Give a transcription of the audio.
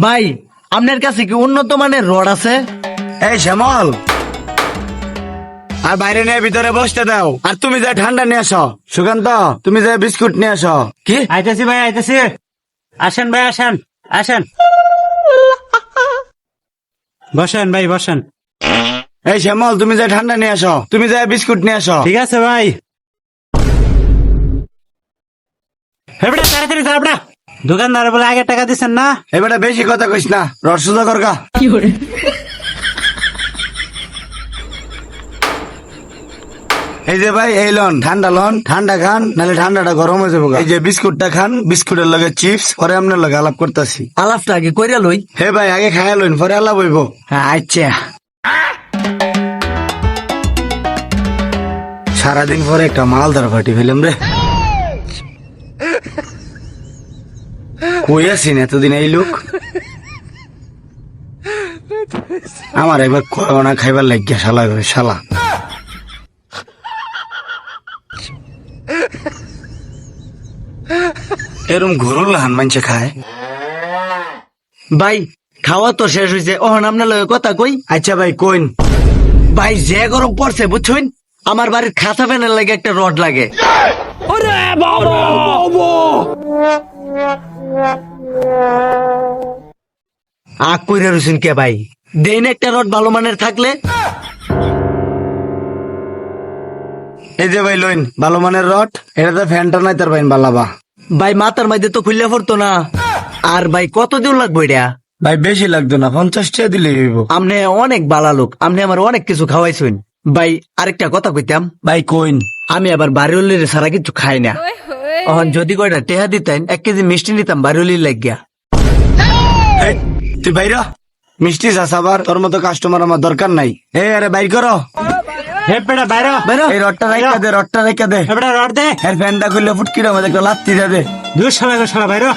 ভাই আপনার কাছে কি উন্নত মানের রড আছে? এই শ্যামল, আর বাইরে নিয়ে ভিতরে বসতে দাও। আর তুমি যা ঠান্ডা নিয়ে আসো। সুকান্ত, তুমি যা বিস্কুট নিয়ে আসো। কি? আইতেছি ভাই, আইতেছি। আসেন ভাই, আসেন আসেন, বসেন ভাই বসেন। এই শ্যামল, তুমি যা ঠান্ডা নিয়ে আসো। তুমি যা বিস্কুট নিয়ে আসো। ঠিক আছে ভাই। হেবড়া তাড়াতাড়ি যা হেবড়া। দোকানদার বলে আগে টাকা দিচ্ছেন না? এবারে বেশি কথা কইস না, রড সোজা করগা। এই যে ভাই, এই লন ঠান্ডা, লন ঠান্ডা খান, নাহলে ঠান্ডাটা গরম হয়ে যাবো। এই যে বিস্কুটটা খান, বিস্কুটের লগে চিপস, পরে আপনার লগে আলাপ করতেছি। আলাপটা আগে কইরা লই। হে ভাই, আগে খাইয়া লইন, পরে আলাপ হইব। হ্যাঁ আচ্ছা। সারাদিন পরে একটা মালদার পার্টি ফেলাম রে। কই আছি না এতদিন এই লোক? আমার একবার করোনা খাইবার লাগিয়া শালা করে শালা। এরম ঘুরুল হান মানছে খায়। ভাই খাওয়া তো শেষ হয়েছে, ওহন আপনার লগে কথা কই। আচ্ছা ভাই, কইন। ভাই যে গরম পড়ছে বুঝছেন, আমার বাড়ির খাতা ফ্যানের লাগে একটা রড লাগে। আগ কইরা রয়েছেন কে ভাই? দেন একটা রড ভালো মানের থাকলে। এই যে ভাই লইন ভালো মানের রড। এটাতে ফ্যানটা নাই তার ভাই বালাবা। ভাই মাথার মধ্যে তো খুললে পড়তো না। আর ভাই কত দিন লাগবে এটা? ভাই বেশি লাগতো না, 50 টাকা দিলে হইব। আপনি অনেক বালা লোক, আপনি আমার অনেক কিছু খাওয়াইছেন। ভাই আরেকটা কথা কইতাম, ভাই কইন। আমি আবার বাড়িওলির সারা কিছু খাই না। এখন যদি কয়টা টেহা দিতেন, 1 কেজি মিষ্টি নিতাম বাড়িওলির লাগিয়া। এই, তুই বাইরা মিষ্টি চাস আবার? তোর মতো কাস্টমার আমার দরকার নাই। এই আরে বাইর করো। হেবড়া বাইরে বেরো। এই রডটা রাইখা দে, রডটা রাইখা দে। হেবড়া রড দে। এর ফ্যানটা খুললে ফুটকিটা আমাদের একটা লাত্তি দে। দুই শালা গো শালা বাইরে।